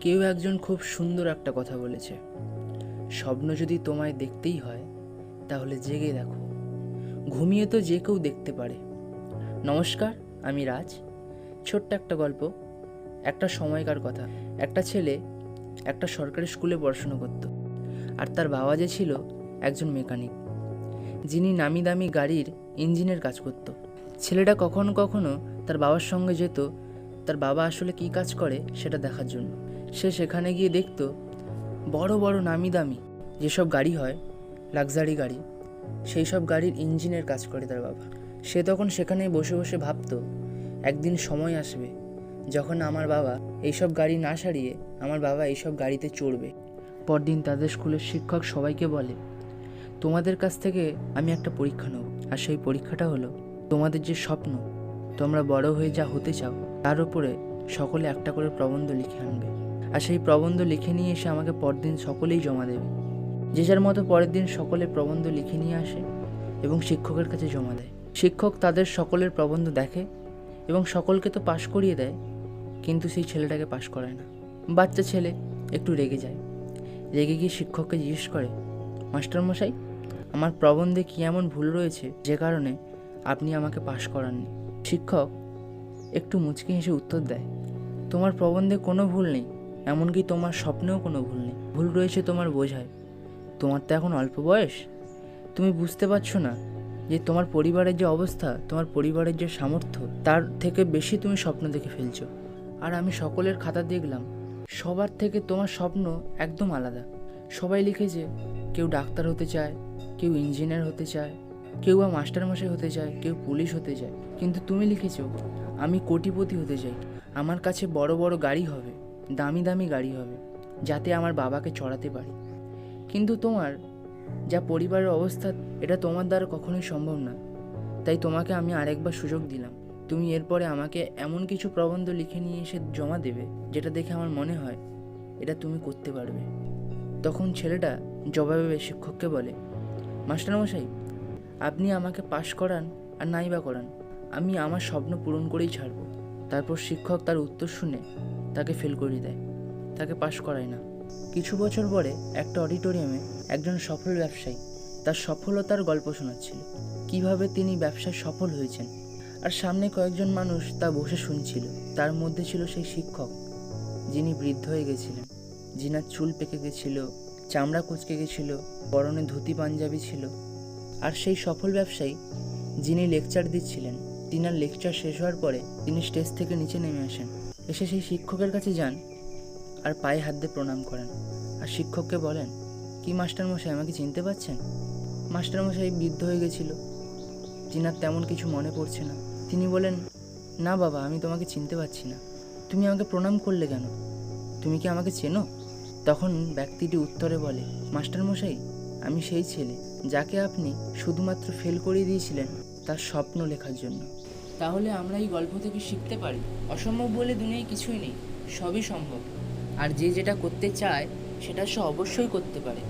কেউ একজন খুব সুন্দর একটা কথা বলেছে, স্বপ্ন যদি তোমায় দেখতেই হয় তাহলে জেগে দেখো, ঘুমিয়ে তো যে কেউ দেখতে পারে। নমস্কার, আমি রাজ। ছোট্ট একটা গল্প। একটা সময়কার কথা। একটা ছেলে একটা সরকারি স্কুলে পড়াশুনো করত, আর তার বাবা যে ছিল একজন মেকানিক, যিনি নামি দামি গাড়ির ইঞ্জিনের কাজ করত। ছেলেটা কখনো কখনো তার বাবার সঙ্গে যেত তার বাবা আসলে কী কাজ করে সেটা দেখার জন্য। সে সেখানে গিয়ে দেখত বড় বড় নামি দামি যেসব গাড়ি হয়, লাক্সারি গাড়ি, সেই সব গাড়ির ইঞ্জিনের কাজ করে তার বাবা। সে তখন সেখানে বসে বসে ভাবত, একদিন সময় আসবে যখন আমার বাবা এইসব গাড়ি না সারিয়ে আমার বাবা এইসব গাড়িতে চড়বে। পরদিন তাদের স্কুলের শিক্ষক সবাইকে বলে, তোমাদের কাছ থেকে আমি একটা পরীক্ষা নেব, আর সেই পরীক্ষাটা হলো তোমাদের যে স্বপ্ন, তোমরা বড় হয়ে যা হতে চাও তার উপরে সকলে একটা করে প্রবন্ধ লিখে আনবে, আর সেই প্রবন্ধ লিখে নিয়ে এসে আমাকে পরদিন সকলেই জমা দেবে। যে যার মতো পরের দিন সকলে প্রবন্ধ লিখে নিয়ে আসে এবং শিক্ষকের কাছে জমা দেয়। শিক্ষক তাদের সকলের প্রবন্ধ দেখে এবং সকলকে তো পাশ করিয়ে দেয়, কিন্তু সেই ছেলেটাকে পাশ করায় না। বাচ্চা ছেলে একটু রেগে যায়। রেগে গিয়ে শিক্ষককে জিজ্ঞেস করে, মাস্টারমশাই, আমার প্রবন্ধে কী এমন ভুল রয়েছে যে কারণে আপনি আমাকে পাশ করাননি? শিক্ষক একটু মুচকি হেসে উত্তর দেয়, তোমার প্রবন্ধে কোনো ভুল নেই, এমনকি তোমার স্বপ্নেও কোনো ভুল নেই। ভুল রয়েছে তোমার বোঝায়। তোমার তো এখন অল্প বয়স, তুমি বুঝতে পারছো না যে তোমার পরিবারের যে অবস্থা, তোমার পরিবারের যে সামর্থ্য, তার থেকে বেশি তুমি স্বপ্ন দেখে ফেলছো। আর আমি সকলের খাতা দেখলাম, সবার থেকে তোমার স্বপ্ন একদম আলাদা। সবাই লিখেছে কেউ ডাক্তার হতে চায়, কেউ ইঞ্জিনিয়ার হতে চায়, কেউ বা মাস্টারমশাই হতে চায়, কেউ পুলিশ হতে চায়, কিন্তু তুমি লিখেছো আমি কোটিপতি হতে চাই, আমার কাছে বড় বড় গাড়ি হবে, দামি দামি গাড়ি হবে, যাতে আমার বাবাকে চড়াতে পারি। কিন্তু তোমার যা পরিবারের অবস্থা, এটা তোমার দ্বারা কখনোই সম্ভব না। তাই তোমাকে আমি আরেকবার সুযোগ দিলাম, তুমি এরপরে আমাকে এমন কিছু প্রবন্ধ লিখে নিয়ে এসে জমা দেবে যেটা দেখে আমার মনে হয় এটা তুমি করতে পারবে। তখন ছেলেটা জবাবে শিক্ষককে বলে, মাস্টারমশাই, আপনি আমাকে পাশ করান আর নাই বা করান, আমি আমার স্বপ্ন পূরণ করেই ছাড়ব। তারপর শিক্ষক তার উত্তর শুনে তাকে ফেল করিয়ে দেয়, তাকে পাশ করায় না। কিছু বছর পরে একটা অডিটোরিয়ামে একজন সফল ব্যবসায়ী তার সফলতার গল্প শোনাচ্ছিল, কিভাবে তিনি ব্যবসায় সফল হয়েছেন। আর সামনে কয়েকজন মানুষ তা বসে শুনছিল। তার মধ্যে ছিল সেই শিক্ষক, যিনি বৃদ্ধ হয়ে গেছিলেন, যিনার চুল পেকে গেছিল, চামড়া কুঁচকে গেছিল, পরনে ধুতি পাঞ্জাবি ছিল। আর সেই সফল ব্যবসায়ী যিনি লেকচার দিচ্ছিলেন, তিনার লেকচার শেষ হওয়ার পরে তিনি স্টেজ থেকে নিচে নেমে আসেন, এসে সেই শিক্ষকের কাছে যান আর পায়ে হাত দিয়ে প্রণাম করেন। আর শিক্ষককে বলেন, কি মাস্টারমশাই, আমাকে চিনতে পারছেন? মাস্টারমশাই বৃদ্ধ হয়ে গেছিল, তিনার তেমন কিছু মনে পড়ছে না। তিনি বলেন, না বাবা, আমি তোমাকে চিনতে পারছি না, তুমি আমাকে প্রণাম করলে কেন? তুমি কি আমাকে চেনো? তখন ব্যক্তিটি উত্তরে বলে, মাস্টারমশাই, আমি সেই ছেলে যাকে আপনি শুধুমাত্র ফেল করিয়ে দিয়েছিলেন তার স্বপ্ন লেখার জন্য। তাহলে আমরা এই গল্প থেকে শিখতে পারি, অসম্ভব বলে দুনিয়ায় কিছুই নেই, সবই সম্ভব। আর যে যেটা করতে চায় সেটা সে অবশ্যই করতে পারে,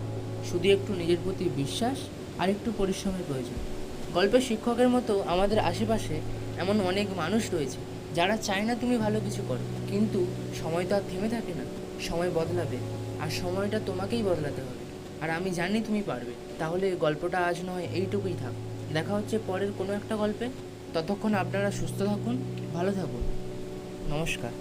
শুধু একটু নিজের প্রতি বিশ্বাস আর একটু পরিশ্রমের প্রয়োজন। গল্পের শিক্ষকের মতো আমাদের আশেপাশে এমন অনেক মানুষ রয়েছে যারা চায় না তুমি ভালো কিছু করো, কিন্তু সময় তো আর থেমে থাকে না, সময় বদলাবে, আর সময়টা তোমাকেই বদলাতে হবে। আর আমি জানি তুমি পারবে। তাহলে গল্পটা আজ নয় এইটুকুই থাক, দেখা হচ্ছে পরের কোনো একটা গল্পে। ততক্ষণ আপনারা সুস্থ থাকুন, ভালো থাকুন। নমস্কার।